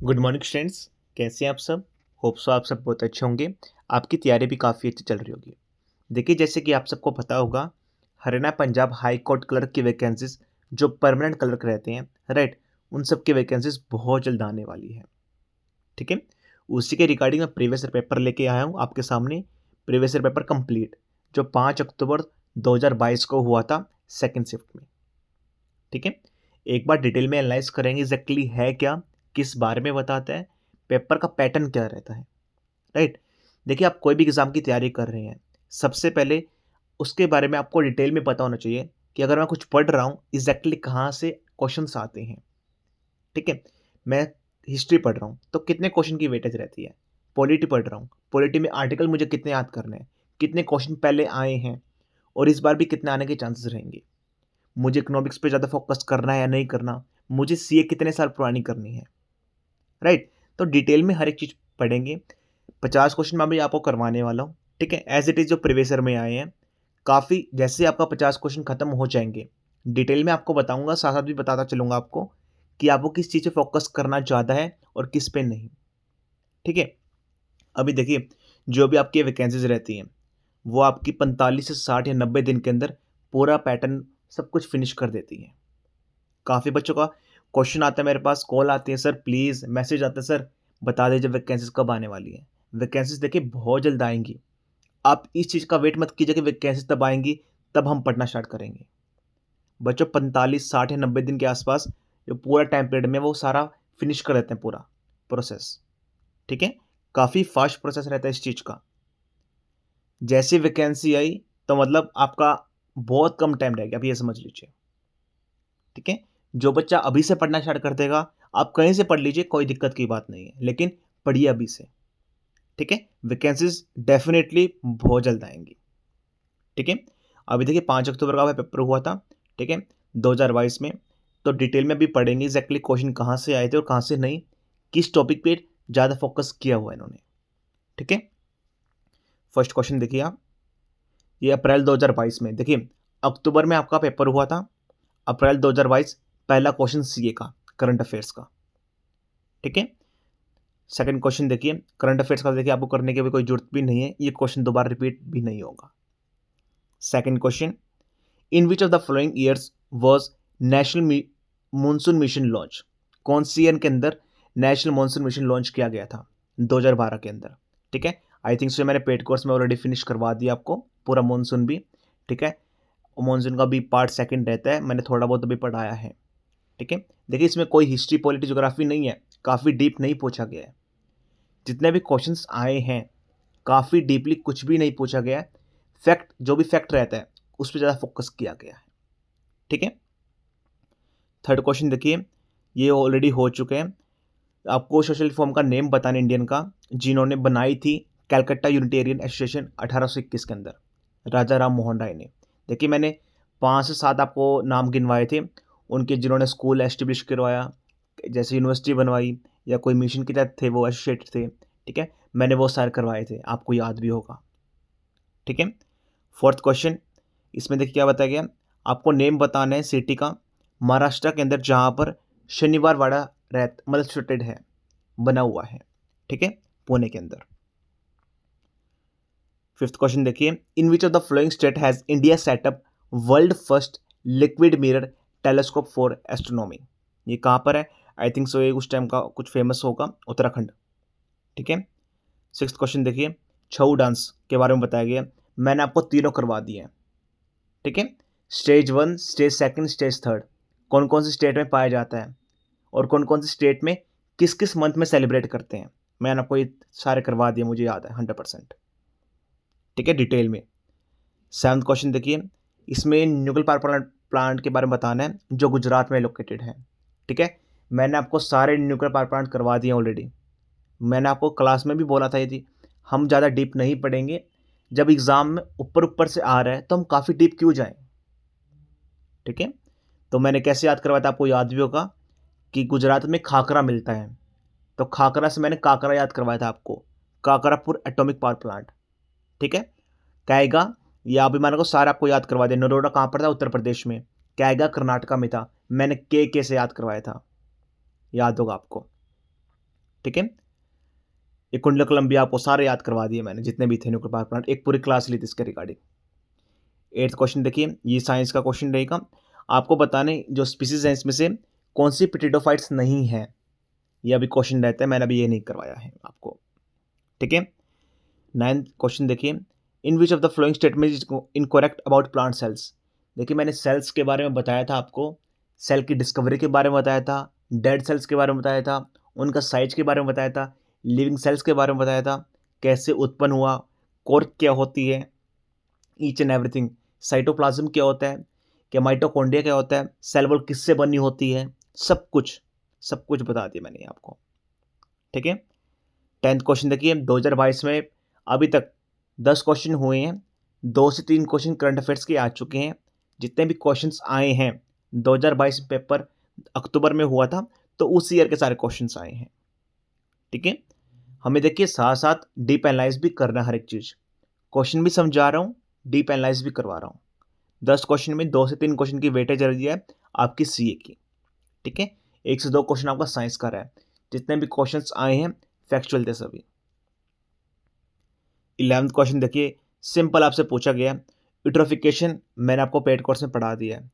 Good morning students. कैसे हैं आप सब? होप सो आप सब बहुत अच्छे होंगे। आपकी तैयारी भी काफ़ी अच्छी चल रही होगी। देखिए, जैसे कि आप सबको पता होगा, Haryana Punjab high court clerk की वैकेंसीज जो परमानेंट क्लर्क रहते हैं, राइट, उन सब की वैकेंसीज बहुत जल्द आने वाली है। ठीक है, उसी के रिगार्डिंग मैं प्रीवियस ईयर पेपर लेके आया हूँ आपके सामने। प्रीवियस ईयर पेपर कंप्लीट जो 5 अक्टूबर 2022 को हुआ था सेकेंड शिफ्ट में। ठीक है, एक बार डिटेल में एनालाइज करेंगे एग्जैक्टली है क्या, किस बारे में बताता है, पेपर का पैटर्न क्या रहता है। राइट, देखिए, आप कोई भी एग्जाम की तैयारी कर रहे हैं, सबसे पहले उसके बारे में आपको डिटेल में पता होना चाहिए कि अगर मैं कुछ पढ़ रहा हूँ एग्जैक्टली कहाँ से क्वेश्चंस आते हैं। ठीक है, मैं हिस्ट्री पढ़ रहा हूँ तो कितने क्वेश्चन की वेटेज रहती है। पॉलिटी पढ़ रहा हूँ, पॉलिटी में आर्टिकल मुझे कितने याद करने हैं, कितने क्वेश्चन पहले आए हैं और इस बार भी कितने आने के चांसेस रहेंगे। मुझे इकोनॉमिक्स पे ज़्यादा फोकस करना है या नहीं करना, मुझे सीए कितने साल पुरानी करनी है। राइट, तो डिटेल में हर एक चीज़ पढ़ेंगे। 50 क्वेश्चन मैं भी आपको करवाने वाला हूँ। ठीक है, एज इट इज़ जो प्रीवियस ईयर में आए हैं, काफ़ी जैसे आपका 50 क्वेश्चन खत्म हो जाएंगे, डिटेल में आपको बताऊंगा, साथ साथ भी बताता चलूंगा आपको कि आपको किस चीज़ पे फोकस करना ज़्यादा है और किस पे नहीं। ठीक है, अभी देखिए, जो भी आपकी वैकेंसीज रहती हैं वो आपकी 45 से 60 या 90 दिन के अंदर पूरा पैटर्न सब कुछ फिनिश कर देती है। काफ़ी बच्चों का क्वेश्चन आता है, मेरे पास कॉल आती है, सर प्लीज़, मैसेज आता है, सर बता दीजिए वैकेंसीज कब आने वाली है। वैकेंसीज देखिए बहुत जल्द आएंगी। आप इस चीज़ का वेट मत कीजिए कि वैकेंसीज तब आएंगी तब हम पढ़ना स्टार्ट करेंगे। बच्चों 45 60 या 90 दिन के आसपास जो पूरा टाइम पीरियड में वो सारा फिनिश कर देते हैं पूरा प्रोसेस। ठीक है, काफ़ी फास्ट प्रोसेस रहता है इस चीज़ का। जैसी वैकेंसी आई तो मतलब आपका बहुत कम टाइम रह गया, आप ये समझ लीजिए। ठीक है, जो बच्चा अभी से पढ़ना स्टार्ट कर देगा, आप कहीं से पढ़ लीजिए, कोई दिक्कत की बात नहीं है, लेकिन पढ़िए अभी से। ठीक है, वैकेंसीज डेफिनेटली बहुत जल्द आएंगी। ठीक है, अभी देखिए 5 अक्टूबर का पेपर हुआ था। ठीक है, 2022 में। तो डिटेल में भी पढ़ेंगे एग्जैक्टली क्वेश्चन कहाँ से आए थे और कहाँ से नहीं, किस टॉपिक पे ज़्यादा फोकस किया हुआ है इन्होंने। ठीक है, फर्स्ट क्वेश्चन देखिए आप, ये अप्रैल 2022 में। देखिए, अक्टूबर में आपका पेपर हुआ था, अप्रैल 2022 पहला क्वेश्चन सीए का, करंट अफेयर्स का। ठीक है, सेकंड क्वेश्चन देखिए, करंट अफेयर्स का। देखिए, आपको करने की भी कोई जरूरत भी नहीं है, ये क्वेश्चन दोबारा रिपीट भी नहीं होगा। Second question, in which of the following years was national monsoon mission launch. कौन सी ईयर के अंदर नेशनल मॉनसून मिशन लॉन्च किया गया था? 2012 के अंदर। ठीक है, आई थिंक सो मैंने पेड कोर्स में ऑलरेडी फिनिश करवा दिया आपको पूरा मॉनसून भी। ठीक है, मॉनसून का भी पार्ट सेकंड रहता है, मैंने थोड़ा बहुत अभी पढ़ाया है। ठीक है, देखिए, इसमें कोई हिस्ट्री पॉलिटी ज्योग्राफी नहीं है, काफ़ी डीप नहीं पूछा गया है। जितने भी क्वेश्चंस आए हैं काफ़ी डीपली कुछ भी नहीं पूछा गया है। फैक्ट, जो भी फैक्ट रहता है उस पर ज़्यादा फोकस किया गया है। ठीक है, थर्ड क्वेश्चन देखिए, ये ऑलरेडी हो चुके हैं। आपको सोशल रिफॉर्म का नेम बताना इंडियन का, जिन्होंने बनाई थी कैलकट्टा यूनिटेरियन एसोसिएशन 1821 के अंदर, राजा राम मोहन राय ने। देखिए, मैंने 5 से 7 आपको नाम गिनवाए थे उनके, जिन्होंने स्कूल एस्टेब्लिश करवाया, जैसे यूनिवर्सिटी बनवाई या कोई मिशन के तहत थे वो एसोसिएट थे। ठीक है, मैंने वो सारे करवाए थे, आपको याद भी होगा। ठीक है, फोर्थ क्वेश्चन, इसमें देखिए क्या बताया गया, आपको नेम बताना है सिटी का महाराष्ट्र के अंदर जहाँ पर शनिवार वाड़ा मतलब सिचुएटेड है, बना हुआ है। ठीक है, पुणे के अंदर। फिफ्थ क्वेश्चन देखिए, in which of the flowing state has India setup world first liquid mirror telescope for astronomy. ये कहाँ पर है? आई थिंक सो ये उस टाइम का कुछ फेमस होगा, उत्तराखंड। ठीक है, सिक्स्थ क्वेश्चन देखिए, छऊ डांस के बारे में बताया गया, मैंने आपको तीनों करवा दिए हैं। ठीक है, स्टेज 1, स्टेज 2, स्टेज 3 कौन कौन से स्टेट में पाया जाता है और कौन कौन से स्टेट में किस किस मंथ में सेलिब्रेट करते हैं, मैंने आपको ये सारे करवा दिए, मुझे याद है 100%। ठीक है, डिटेल में। सेवन्थ क्वेश्चन देखिए, इसमें न्यूक्लियर पावर प्लांट के बारे में बताना है जो गुजरात में लोकेटेड है। ठीक है, मैंने आपको सारे न्यूक्लियर पावर प्लांट करवा दिए ऑलरेडी। मैंने आपको क्लास में भी बोला था, यदि हम ज़्यादा डीप नहीं पढ़ेंगे, जब एग्ज़ाम में ऊपर ऊपर से आ रहा है तो हम काफ़ी डीप क्यों जाएं। ठीक है, तो मैंने कैसे याद करवाया था, आपको याद भी होगा कि गुजरात में खाकरा मिलता है, तो खाकरा से मैंने काकरा याद करवाया था आपको, काकरापुर एटॉमिक पावर प्लांट। ठीक है, कैगा, ये अभिमानों को सारा आपको याद करवा दिया। नरोडा कहाँ पर था? उत्तर प्रदेश में। कैगा कर्नाटका में था, मैंने के से याद करवाया था, याद होगा आपको। ठीक है। ये कुंडलकुलम भी आपको सारे याद करवा दिए मैंने, जितने भी थे न्यूक्लियर पावर प्लांट, एक पूरी क्लास ली थी इसके रिगार्डिंग। 8th क्वेश्चन देखिए, ये साइंस का क्वेश्चन रहेगा। आपको बताने जो स्पीसीज हैं इसमें से कौन सी पिटिडोफाइट्स नहीं है, ये अभी क्वेश्चन रहता है, मैंने अभी ये नहीं करवाया है आपको, ठीक है। 9th क्वेश्चन देखिए, in which of the flowing statement is incorrect about plant cells. देखिए मैंने सेल्स के बारे में बताया था आपको, सेल की डिस्कवरी के बारे में बताया था, डेड सेल्स के बारे में बताया था, उनका साइज के बारे में बताया था, लिविंग सेल्स के बारे में बताया था, कैसे उत्पन्न हुआ, कोर्क क्या होती है, ईच एंड एवरीथिंग, साइटोप्लाज्म क्या होता है, क्या माइटोकॉन्ड्रिया क्या होता है, सेल वॉल किससे बनी होती है, सब कुछ बता दिया मैंने आपको, ठीक है। 10th क्वेश्चन देखिए, 2022 में अभी तक 10 क्वेश्चन हुए हैं, 2 से 3 क्वेश्चन करंट अफेयर्स के आ चुके हैं। जितने भी क्वेश्चंस आए हैं 2022 पेपर अक्टूबर में हुआ था, तो उस ईयर के सारे क्वेश्चंस आए हैं, ठीक है। हमें देखिए साथ साथ डीप एनालाइज भी करना है, हर एक चीज़, क्वेश्चन भी समझा रहा हूँ, डीप एनालाइज भी करवा रहा हूँ। 10 क्वेश्चन में 2 से 3 क्वेश्चन की वेटेज रही है आपकी सीए की, ठीक है। 1 से 2 क्वेश्चन आपका साइंस का रहा है। जितने भी क्वेश्चंस आए हैं फैक्चुअल थे सभी। 11th क्वेश्चन देखिए, सिंपल आपसे पूछा गया, यूट्रोफिकेशन मैंने आपको पेड कोर्स में पढ़ा दिया है,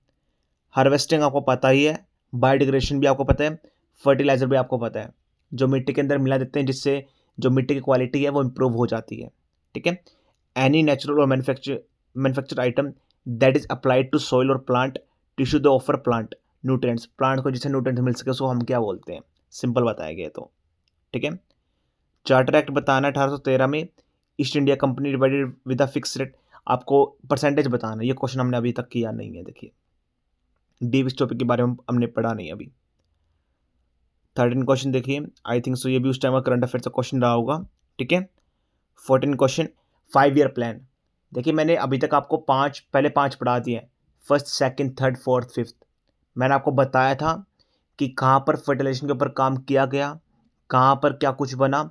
हार्वेस्टिंग आपको पता ही है, बायोडिग्रेडेशन भी आपको पता है, फर्टिलाइजर भी आपको पता है, जो मिट्टी के अंदर मिला देते हैं जिससे जो मिट्टी की क्वालिटी है वो इम्प्रूव हो जाती है, ठीक है। एनी नेचुरल और manufacture item that is applied to soil और plant tissue the offer plant nutrients, plant को जिससे न्यूट्रिएंट्स मिल सके उसको हम क्या बोलते हैं, सिंपल बताया गया तो, ठीक है। चार्टर एक्ट बताना 1813 में, east India company divided with a fix rate, आपको परसेंटेज बताना, ये क्वेश्चन हमने अभी तक किया नहीं है। देखिए डी इस टॉपिक के बारे में हमने पढ़ा नहीं अभी। 13 क्वेश्चन देखिए, आई थिंक सो ये भी उस टाइम का करंट अफेयर का क्वेश्चन रहा होगा, ठीक है। 14 क्वेश्चन, 5 ईयर प्लान। देखिए मैंने अभी तक आपको पहले पाँच पढ़ा दिए हैं, first second third fourth fifth. मैंने आपको बताया था कि कहाँ पर फर्टिलाइजेशन के ऊपर काम किया गया, कहाँ पर क्या कुछ बना,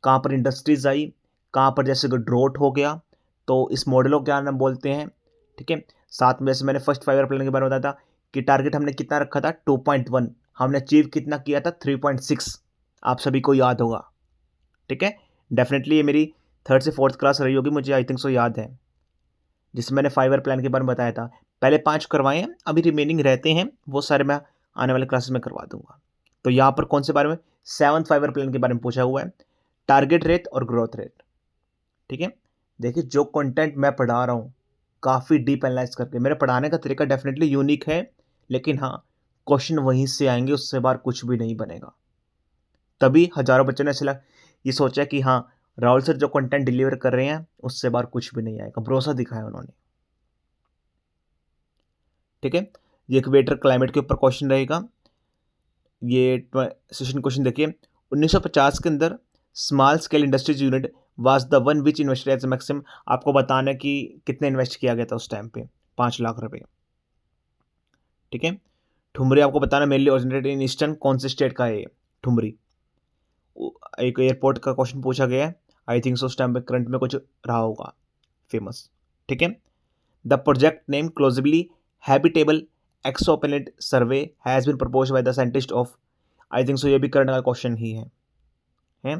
कहाँ पर इंडस्ट्रीज आई, कहाँ पर जैसे कि ड्रोट हो गया तो इस मॉडल को क्या नाम बोलते हैं, ठीक है। साथ में जैसे मैंने फर्स्ट 5 ईयर प्लान के बारे में बताया था कि टारगेट हमने कितना रखा था 2.1, हमने अचीव कितना किया था 3.6, आप सभी को याद होगा, ठीक है। डेफिनेटली ये मेरी 3rd से 4th क्लास रही होगी, मुझे आई थिंक सो याद है, जिसमें मैंने 5 ईयर प्लान के बारे में बताया था। पहले 5 करवाए हैं, अभी रिमेनिंग रहते हैं, वो सारे मैं आने वाले क्लासेस में करवा दूंगा। तो यहाँ पर कौन से बारे में, 7th 5 ईयर प्लान के बारे में पूछा हुआ है, टारगेट रेट और ग्रोथ रेट, ठीक है। देखिए जो कंटेंट मैं पढ़ा रहा हूँ काफ़ी डीप एनालाइज करके, मेरे पढ़ाने का तरीका डेफिनेटली यूनिक है, लेकिन हाँ क्वेश्चन वहीं से आएंगे, उससे बाहर कुछ भी नहीं बनेगा। तभी हजारों बच्चों ने ऐसे ये सोचा कि हाँ राहुल सर जो कंटेंट डिलीवर कर रहे हैं उससे बाहर कुछ भी नहीं आएगा, भरोसा दिखाया उन्होंने, ठीक है। ये इक्वेटर क्लाइमेट के ऊपर क्वेश्चन रहेगा। ये सेशन क्वेश्चन देखिए, 1950 के अंदर small scale industries unit was the one which invested as maximum, आपको बताना है कि कितने इन्वेस्ट किया गया था उस टाइम पे, 5 लाख रुपए, ठीक है। ठुमरी आपको बताना मेनली ओरिजिनेटेड इन ईस्टर्न, कौन से स्टेट का है ये ठुमरी। एक एयरपोर्ट का क्वेश्चन पूछा गया है, आई थिंक सो उस टाइम पे करंट में कुछ रहा होगा फेमस, ठीक है। The project name closeby habitable exoplanet survey has been proposed by the scientist of, I think so ये भी करंट का क्वेश्चन ही है।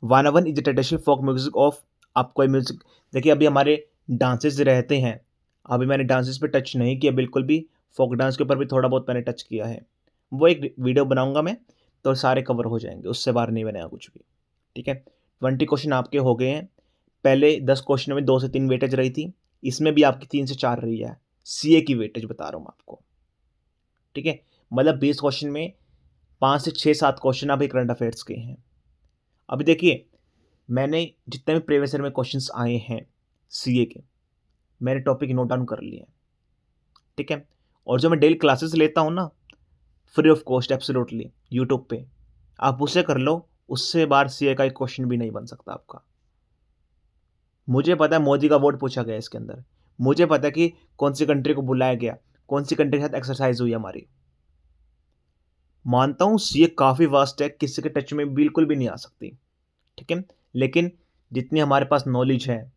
वानावन is traditional folk music of, आपको म्यूजिक देखिए अभी हमारे डांसेस रहते हैं, अभी मैंने डांसेस पे टच नहीं किया बिल्कुल भी, फोक डांस के ऊपर भी थोड़ा बहुत मैंने टच किया है, वो एक वीडियो बनाऊंगा मैं तो सारे कवर हो जाएंगे, उससे बाहर नहीं बनेगा कुछ भी, ठीक है। 20 क्वेश्चन आपके हो गए हैं। पहले 10 क्वेश्चन में 2 से 3 वेटेज रही थी, इसमें भी आपकी 3 से 4 रही है, सीए की वेटेज बता रहा हूँ मैं आपको, ठीक है। मतलब 20 क्वेश्चन में 5 से 6-7 क्वेश्चन अभी करंट अफेयर्स के हैं। अभी देखिए मैंने जितने भी प्रीवियस ईयर में क्वेश्चंस आए हैं सीए के, मैंने टॉपिक नोट डाउन कर लिए हैं, ठीक है। और जो मैं डेली क्लासेस लेता हूँ ना, free of cost absolutely YouTube पे, आप उसे कर लो, उससे बाहर सीए का एक क्वेश्चन भी नहीं बन सकता आपका। मुझे पता है मोदी का वोट पूछा गया इसके अंदर, मुझे पता है कि कौन सी कंट्री को बुलाया गया, कौन सी कंट्री के साथ एक्सरसाइज हुई हमारी। मानता हूँ सीए काफ़ी वास्ट है, किसी के टच में बिल्कुल भी नहीं आ सकती, ठीक है। लेकिन जितनी हमारे पास नॉलेज है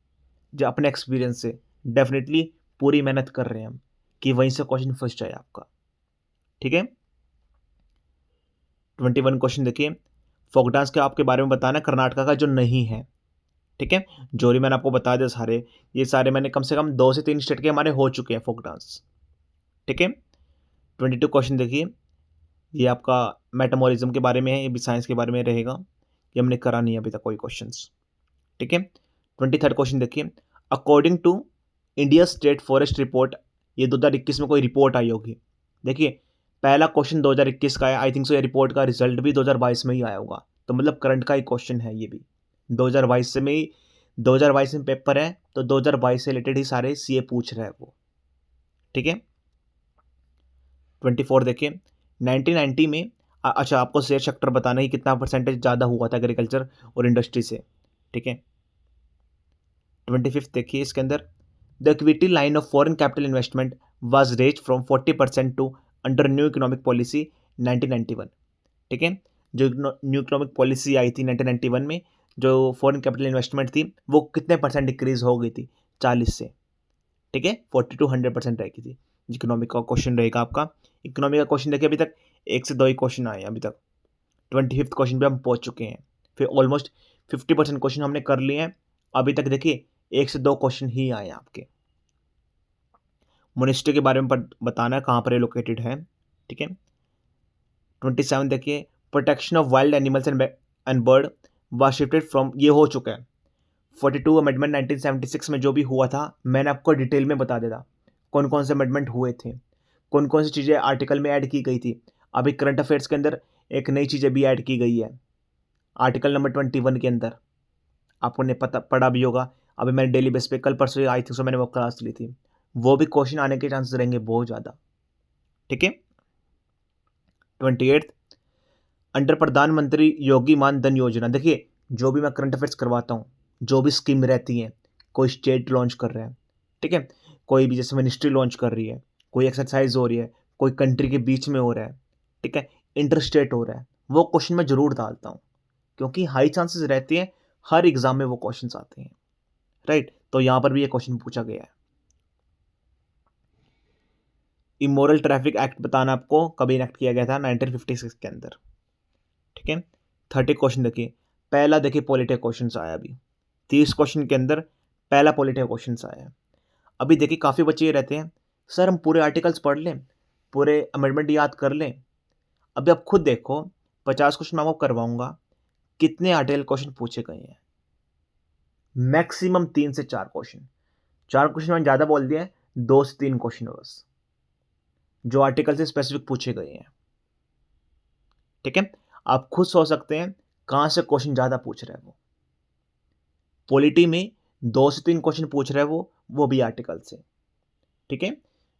जो अपने एक्सपीरियंस से, डेफिनेटली पूरी मेहनत कर रहे हैं हम कि वहीं से क्वेश्चन फंस जाए आपका, ठीक है। 21 क्वेश्चन देखिए, फोक डांस के आपके बारे में बताना कर्नाटका का जो नहीं है, ठीक है। जोरी मैंने आपको बता दिया सारे, ये सारे मैंने कम से कम 2 से 3 स्टेट के हमारे हो चुके हैं फोक डांस, ठीक है। 22 क्वेश्चन देखिए, ये आपका मेटामोरिज्म के बारे में है, ये भी साइंस के बारे में रहेगा, ये हमने करा नहीं अभी तक कोई क्वेश्चंस, ठीक है। 23rd क्वेश्चन देखिए, according to India state forest report, ये 2021 में कोई रिपोर्ट आई होगी। देखिए पहला क्वेश्चन 2021 का है, आई थिंक सो ये रिपोर्ट का रिजल्ट भी 2022 में ही आया होगा, तो मतलब करंट का ही क्वेश्चन है ये भी, 2022 से में ही, 2022 में पेपर है तो 2022 से रिलेटेड ही सारे सीए पूछ रहे हैं वो, ठीक है। 24 देखिए, 1990 में अच्छा आपको शेयर सेक्टर बताना ही कितना परसेंटेज ज़्यादा हुआ था एग्रीकल्चर और इंडस्ट्री से, ठीक है। 25 देखिए, इसके अंदर the equity line of foreign capital investment was raise from 40% to under new economic policy 1991, ठीक है। जो न्यू इकोनॉमिक पॉलिसी आई थी 1991 में, जो फॉरेन कैपिटल इन्वेस्टमेंट थी वो कितने परसेंट डिक्रीज हो गई थी, 40 से, ठीक है, 40 to 100% रह गई थी। इकोनॉमिक का क्वेश्चन रहेगा आपका। इकोनॉमिक का क्वेश्चन देखिए, अभी तक 1 से 2 ही क्वेश्चन आए हैं अभी तक, 25th क्वेश्चन पे हम पहुंच चुके हैं, फिर ऑलमोस्ट 50% क्वेश्चन हमने कर लिए हैं अभी तक। देखिए 1 से 2 क्वेश्चन ही आए हैं आपके। मोनेस्ट्री के बारे में बताना है, कहाँ पर लोकेटेड है, ठीक है। 27 देखिए, protection of wild animals and bird was shifted from, ये हो चुका है। 42 अमेंडमेंट 1976 में जो भी हुआ था मैंने आपको डिटेल में बता दिया था, कौन कौन से अमेंडमेंट हुए थे, कौन कौन सी चीज़ें आर्टिकल में ऐड की गई थी। अभी करंट अफेयर्स के अंदर एक नई चीज़ें भी ऐड की गई है, आर्टिकल नंबर 21 के अंदर, आपको ने पढ़ा भी होगा। अभी मैंने डेली बेस पे कल परसों आई थिंक सो मैंने वो क्लास ली थी, वो भी क्वेश्चन आने के चांसेस रहेंगे बहुत ज़्यादा, ठीक है। 28 अंडर प्रधानमंत्री योगी मान धन योजना, देखिए जो भी मैं करंट अफेयर्स करवाता हूँ, जो भी स्कीम रहती हैं, कोई स्टेट लॉन्च कर रहा है, ठीक है, कोई भी जैसे मिनिस्ट्री लॉन्च कर रही है, कोई एक्सरसाइज हो रही है, कोई कंट्री के बीच में हो रहा है, ठीक है, इंटर स्टेट हो रहा है, वो क्वेश्चन मैं जरूर डालता हूँ, क्योंकि हाई चांसेस रहते हैं हर एग्जाम में वो क्वेश्चन आते हैं, राइट। तो यहाँ पर भी ये क्वेश्चन पूछा गया है। इमोरल ट्रैफिक एक्ट बताना आपको कब इनेक्ट किया गया था, 1956 के अंदर, ठीक है। 30 क्वेश्चन देखिए, पहला देखिए पॉलिटिकल क्वेश्चन आया अभी 30 क्वेश्चन के अंदर, पहला पॉलिटिकल क्वेश्चन आया। अभी देखिए काफ़ी बच्चे ये रहते हैं, सर हम पूरे आर्टिकल्स पढ़ लें, पूरे अमेंडमेंट याद कर लें। अभी आप खुद देखो, 50 क्वेश्चन मैं आपको करवाऊंगा, कितने आर्टिकल क्वेश्चन पूछे गए हैं, मैक्सिमम 3 से 4 क्वेश्चन, 4 क्वेश्चन मैंने ज़्यादा बोल दिया है, 2 से 3 क्वेश्चन बस जो आर्टिकल से स्पेसिफिक पूछे गए हैं, ठीक है। आप खुद सोच सकते हैं कहाँ से क्वेश्चन ज़्यादा पूछ रहे हैं वो। पॉलिटी में 2 से 3 क्वेश्चन पूछ रहे हैं वो भी आर्टिकल से, ठीक है।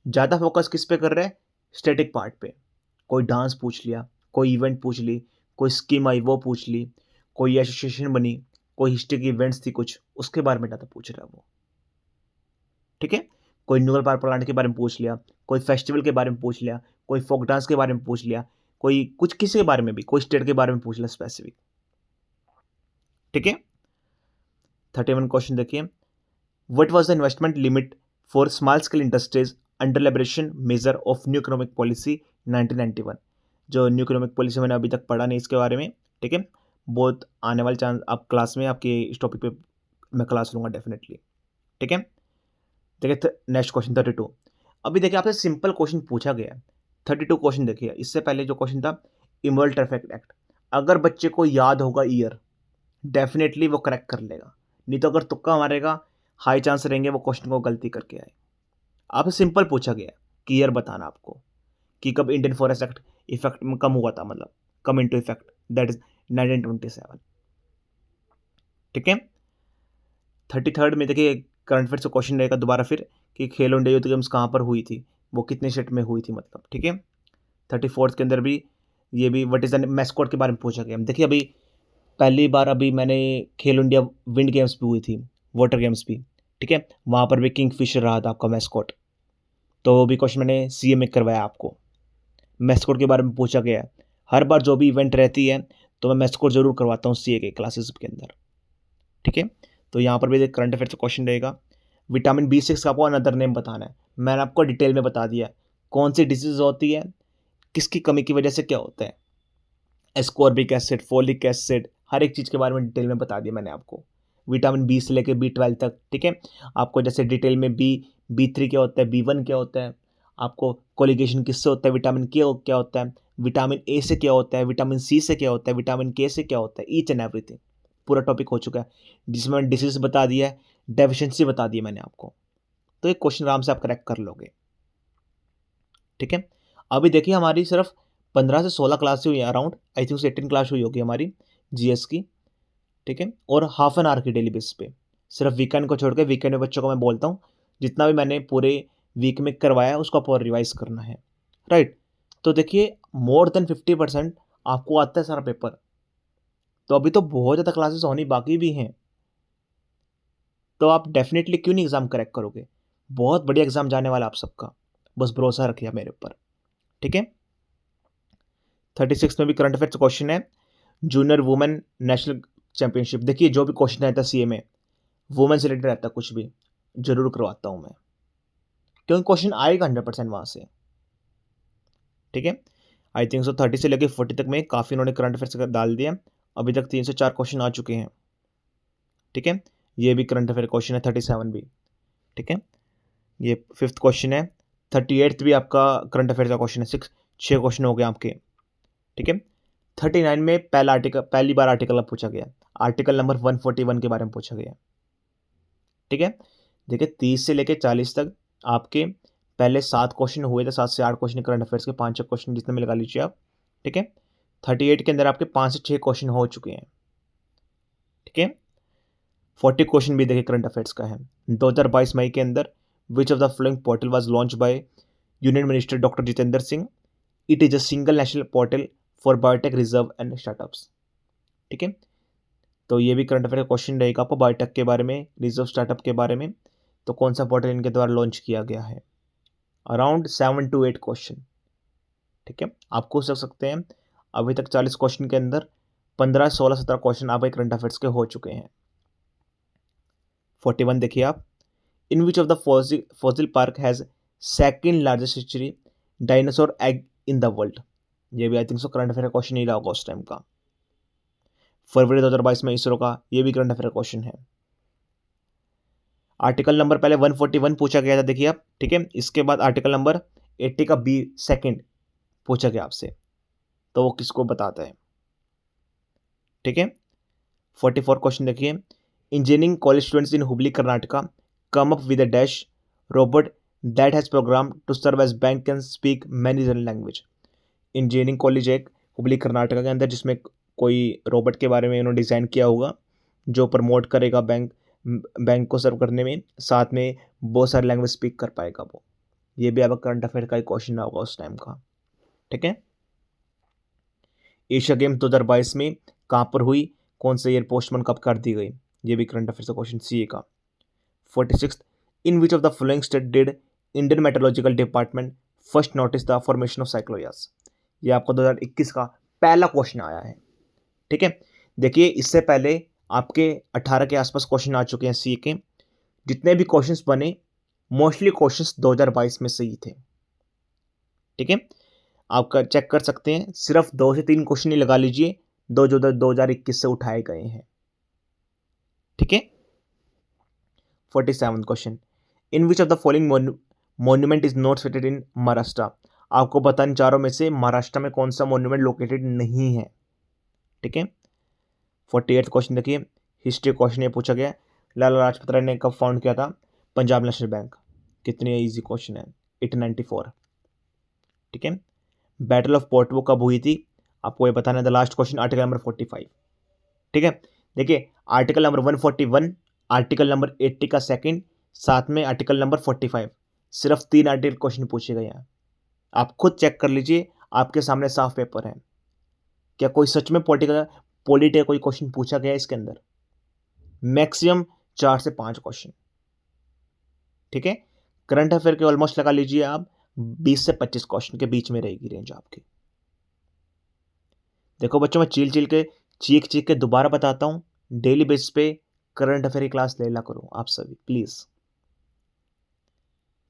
ज़्यादा फोकस किस पे कर रहे हैं, स्टैटिक पार्ट पे, कोई डांस पूछ लिया, कोई इवेंट पूछ ली, कोई स्कीम आई वो पूछ ली, कोई एसोसिएशन बनी, कोई हिस्ट्री की इवेंट्स थी कुछ, उसके बारे में ज़्यादा पूछ रहा है वो, ठीक है। कोई न्यूअल पावर प्लांट के बारे में पूछ लिया, कोई फेस्टिवल के बारे में पूछ लिया, कोई फोक डांस के बारे में पूछ लिया, कोई कुछ किसी के बारे में भी, कोई स्टेट के बारे में पूछ लिया स्पेसिफिक, ठीक है। 31 क्वेश्चन देखिए, what was the investment limit for small scale industries under liberation measure of new economic policy 1991। जो न्यू इकोनॉमिक पॉलिसी मैंने अभी तक पढ़ा नहीं इसके बारे में, ठीक है, बहुत आने वाले चांस आप क्लास में आपके इस टॉपिक पे मैं क्लास लूँगा डेफिनेटली, ठीक है। देखिए नेक्स्ट क्वेश्चन 32। अभी देखिए आपसे सिंपल क्वेश्चन पूछा गया, 32 क्वेश्चन देखिए। इससे पहले जो क्वेश्चन था इमोरल ट्रैफिक एक्ट, अगर बच्चे को याद होगा ईयर डेफिनेटली वो करेक्ट कर लेगा, नहीं तो अगर तुक्का मारेगा हाई चांस रहेंगे वो क्वेश्चन को गलती करके आए। आपसे सिंपल पूछा गया कि ईयर बताना आपको कि कब इंडियन फॉरेस्ट एक्ट इफेक्ट में कम हुआ था, मतलब come into effect, that is 1927, ठीक है। 33rd में देखिए करंट अफेयर से क्वेश्चन रहेगा दोबारा फिर कि खेलो इंडिया यूथ गेम्स कहाँ पर हुई थी, वो कितने स्टेट में हुई थी मतलब, ठीक है। 34th के अंदर भी ये भी व्हाट इज द मैस्कॉट के बारे में पूछा गया। देखिए अभी पहली बार अभी मैंने खेलो इंडिया विंड गेम्स भी हुई थी, वाटर गेम्स भी, ठीक है, वहाँ पर भी किंग फिशर रहा था आपका मैस्कॉट, तो वो भी क्वेश्चन मैंने सीए में करवाया आपको, मैस्कॉट के बारे में पूछा गया है। हर बार जो भी इवेंट रहती है तो मैं मैस्कॉट जरूर करवाता हूँ सीए के क्लासेस के अंदर, ठीक है। तो यहाँ पर भी करंट अफेयर से क्वेश्चन रहेगा। विटामिन B6 का आपको अनदर नेम बताना है, मैंने आपको डिटेल में बता दिया कौन सी डिजीज होती है, किसकी कमी की वजह से क्या होता है, एस्कॉर्बिक एसिड, फोलिक एसिड, हर एक चीज़ के बारे में डिटेल में बता दिया मैंने आपको। विटामिन बी से लेके बी12 तक, ठीक है। आपको जैसे डिटेल में बी3 क्या होता है, बी1 क्या होता है, आपको कोलिगेशन किससे होता है, विटामिन के क्या होता है, विटामिन ए से क्या होता है, विटामिन सी से क्या होता है, विटामिन के से क्या होता है, ईच एंड एवरीथिंग पूरा टॉपिक हो चुका है, जिसमें डिसीज बता दिया है, डेफिशिएंसी बता दी है मैंने आपको। तो एक क्वेश्चन आराम से आप करेक्ट कर लोगे, ठीक है। अभी देखिए हमारी सिर्फ 15 से 16 क्लास हुई है, अराउंड आई थिंक 18 क्लास हुई होगी हमारी जीएस की, ठीक है। और हाफ एन आवर की डेली बेसिस पे, सिर्फ वीकेंड को छोड़ के, वीकेंड में बच्चों को मैं बोलता हूँ जितना भी मैंने पूरे वीक में करवाया है उसको आपको रिवाइज करना है, राइट। तो देखिए मोर देन 50% आपको आता है सारा पेपर, तो अभी तो बहुत ज़्यादा क्लासेस होनी बाकी भी हैं, तो आप डेफिनेटली क्यों नहीं एग्ज़ाम करेक्ट करोगे। बहुत बढ़िया एग्ज़ाम जाने वाला आप सबका, बस भरोसा रखिए मेरे ऊपर, ठीक है। 36 में भी करंट अफेयर्स क्वेश्चन है, जूनियर वुमेन नेशनल चैंपियनशिप। देखिए जो भी क्वेश्चन रहता है सीए में वुमेन से रिलेटेड रहता है, कुछ भी जरूर करवाता हूँ मैं, क्योंकि क्वेश्चन आएगा 100% वहाँ से, ठीक है। आई थिंक सो 30 से लेकर 40 तक में काफ़ी इन्होंने करंट अफेयर्स डाल दिया, अभी तक 3 से 4 क्वेश्चन आ चुके हैं, ठीक है। ये भी करंट अफेयर क्वेश्चन है 37 भी, ठीक है। ये 5th क्वेश्चन है, 38 भी आपका करंट अफेयर का क्वेश्चन है, 6 क्वेश्चन हो गए आपके, ठीक है। 39 में पहली बार आर्टिकल पूछा गया, आर्टिकल नंबर 141 के बारे में पूछा गया, ठीक है। देखिए 30 से लेकर 40 तक आपके पहले 7 क्वेश्चन हुए थे, 7 से 8 क्वेश्चन करंट अफेयर्स के, 5-6 क्वेश्चन जितने में लगा लीजिए आप, ठीक है। 38 के अंदर आपके 5 से 6 क्वेश्चन हो चुके हैं, ठीक है। 40 क्वेश्चन भी देखिए करंट अफेयर्स का है। 2022 मई के अंदर विच of the following portal was launch by union minister doctor Jitendra Singh, it is a single national portal for biotech reserve and startups, ठीक है। तो ये भी करंट अफेयर का क्वेश्चन रहेगा आपको बायोटेक के बारे में, रिजर्व स्टार्टअप के बारे में, तो कौन सा पोर्टल इनके द्वारा लॉन्च किया गया है। अराउंड 7 to 8 क्वेश्चन, ठीक है। आपको सोच सकते हैं अभी तक 40 क्वेश्चन के अंदर 15, 16, 17 क्वेश्चन आपके करंट अफेयर्स के हो चुके हैं। 41 देखिए आप, in which of the fossil park has second largest history dinosaur egg in the world. ये भी I think so current affair का क्वेश्चन ही रहा होगा उस टाइम का, फरवरी 2022 में इसरो का, ये भी करंट अफेयर क्वेश्चन है। आर्टिकल नंबर पहले 141 पूछा गया था देखिए आप, ठीक है। इसके बाद आर्टिकल नंबर 80 का बी सेकंड पूछा गया आपसे, तो वो किसको बताता है, ठीक है। 44 क्वेश्चन देखिए, engineering college students in Hubli Karnataka come up with a dash robot that has program to serve as bank can speak many regional language. Engineering college एक हुबली कर्नाटका के अंदर, जिसमें कोई रोबोट के बारे में उन्होंने डिज़ाइन किया होगा जो प्रमोट करेगा बैंक को सर्व करने में, साथ में बहुत सारी लैंग्वेज स्पीक कर पाएगा वो। ये भी आपका करंट अफेयर का एक क्वेश्चन होगा उस टाइम का, ठीक है। एशिया गेम्स 2022 में कहाँ पर हुई, कौन सा ईयर पोस्टपोन कब कर दी गई, ये भी करंट अफेयर का क्वेश्चन सीए का। 46 in which of the following state did Indian metrological department first notice the formation of cyclones. ये आपको 2021 का पहला क्वेश्चन आया है, ठीक है। देखिए इससे पहले आपके 18 के आसपास क्वेश्चन आ चुके हैं सी के, जितने भी क्वेश्चंस बने मोस्टली क्वेश्चंस 2022 में से ही थे, ठीक है। आप चेक कर सकते हैं, सिर्फ 2 से 3 क्वेश्चन ही लगा लीजिए जो 2021 से उठाए गए हैं, ठीक है। 47 question, in which of the following monument is not seated इन महाराष्ट्र। आपको पता इन चारों में से महाराष्ट्र में कौन सा मोन्यूमेंट लोकेटेड नहीं है, ठीक है। 48 क्वेश्चन देखिए, हिस्ट्री क्वेश्चन ये पूछा गया, लाला लाजपत राय ने कब फाउंड किया था पंजाब नेशनल बैंक। कितनी इजी क्वेश्चन है, 1894, ठीक है। बैटल ऑफ पोर्टबुक कब हुई थी, आपको ये बताना है। The last question article number 45, ठीक है। देखिए आर्टिकल नंबर 141, आर्टिकल नंबर 80 का सेकंड, साथ में आर्टिकल नंबर 45, सिर्फ 3 आर्टिकल क्वेश्चन पूछे गए हैं। आप खुद चेक कर लीजिए, आपके सामने साफ पेपर है, क्या कोई सच में पॉलिटी कोई क्वेश्चन पूछा गया इसके अंदर। मैक्सिमम 4 से 5 क्वेश्चन, ठीक है। करंट अफेयर के ऑलमोस्ट लगा लीजिए आप 20 से 25 क्वेश्चन के बीच में रहेगी रेंज आपकी। देखो बच्चों, मैं चीख चीख के दोबारा बताता हूँ, डेली बेसिस पे करंट अफेयर की क्लास ले ला करो आप सभी प्लीज,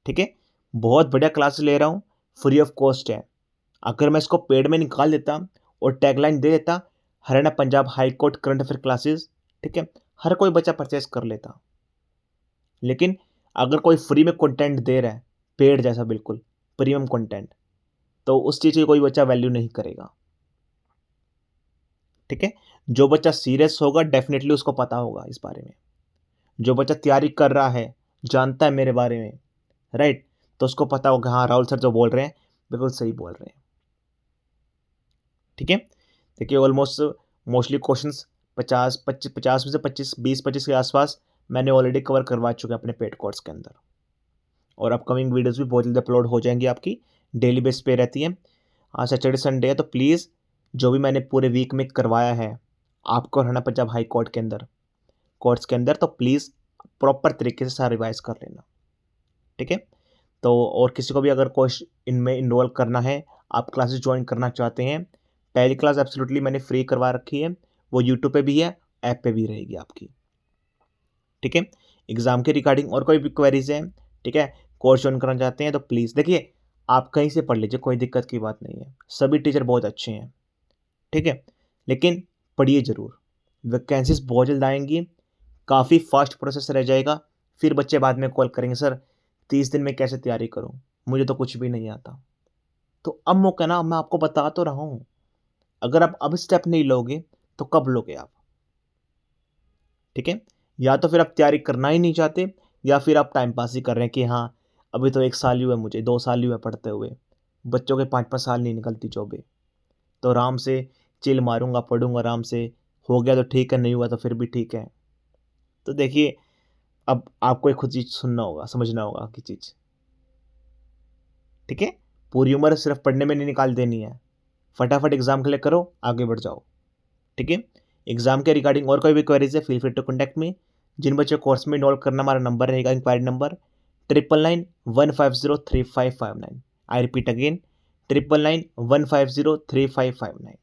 ठीक है। बहुत बढ़िया क्लास ले रहा हूँ, फ्री ऑफ कॉस्ट है। अगर मैं इसको पेड में निकाल देता और टैगलाइन दे देता Haryana Punjab high court current affair classes, ठीक है, हर कोई बच्चा परचेस कर लेता। लेकिन अगर कोई फ्री में कंटेंट दे रहा है, पेड जैसा बिल्कुल प्रीमियम कंटेंट, तो उस चीज़ की कोई बच्चा वैल्यू नहीं करेगा। ठीक है, जो बच्चा सीरियस होगा डेफिनेटली उसको पता होगा इस बारे में। जो बच्चा तैयारी कर रहा है, जानता है मेरे बारे में, राइट, तो उसको पता होगा हाँ राहुल सर जो बोल रहे हैं बिल्कुल सही बोल रहे हैं। ठीक है, देखिए ऑलमोस्ट मोस्टली क्वेश्चंस 50 में से 20-25 के आसपास मैंने ऑलरेडी कवर करवा चुके हैं अपने पेड कोर्स के अंदर, और अपकमिंग वीडियोस भी बहुत जल्दी अपलोड हो जाएंगी, आपकी डेली बेस पे रहती है। आज सैटरडे संडे है, तो प्लीज़ जो भी मैंने पूरे वीक में करवाया है आपको हरियाणा पंजाब हाई कोर्ट के अंदर कोर्स के अंदर, तो प्लीज़ प्रॉपर तरीके से सारा रिवाइज कर लेना। ठीक है, तो और किसी को भी अगर कोर्स इनमें इन्वॉल्व करना है, आप क्लासेस ज्वाइन करना चाहते हैं, पहली क्लास एब्सोल्युटली मैंने फ्री करवा रखी है, वो यूट्यूब पे भी है, ऐप पे भी रहेगी आपकी। ठीक है, एग्ज़ाम के रिगार्डिंग और कोई भी क्वेरीज है, ठीक है, कोर्स ज्वाइन करना चाहते हैं तो प्लीज़ देखिए आप कहीं से पढ़ लीजिए, कोई दिक्कत की बात नहीं है, सभी टीचर बहुत अच्छे हैं। ठीक है, लेकिन पढ़िए ज़रूर, वैकेंसीज बहुत जल्द आएंगी, काफ़ी फास्ट प्रोसेस रह जाएगा। फिर बच्चे बाद में कॉल करेंगे सर 30 दिन में कैसे तैयारी करूं, मुझे तो कुछ भी नहीं आता। तो अब मौका ना, मैं आपको बता तो रहा हूं, अगर आप अब स्टेप नहीं लोगे तो कब लोगे आप। ठीक है, या तो फिर आप तैयारी करना ही नहीं चाहते, या फिर आप टाइम पास ही कर रहे हैं कि हाँ अभी तो 1 साल ही हुआ, मुझे 2 साल ही हुआ पढ़ते हुए, बच्चों के 5-5 साल नहीं निकलती जॉबें, तो आराम से चिल मारूंगा, पढ़ूंगा आराम से, हो गया तो ठीक है, नहीं हुआ तो फिर भी ठीक है। तो देखिए अब आपको एक खुद चीज़ सुनना होगा, समझना होगा कि चीज़, ठीक है, पूरी उम्र सिर्फ पढ़ने में नहीं निकाल देनी है, फटाफट एग्जाम क्लियर करो, आगे बढ़ जाओ। ठीक है, एग्जाम के रिगार्डिंग और कोई भी क्वेरीज है feel free to contact me. जिन बच्चों कोर्स में इन्वॉल्व करना, हमारा नंबर रहेगा inquiry number 9991503559। I repeat again 9991503559।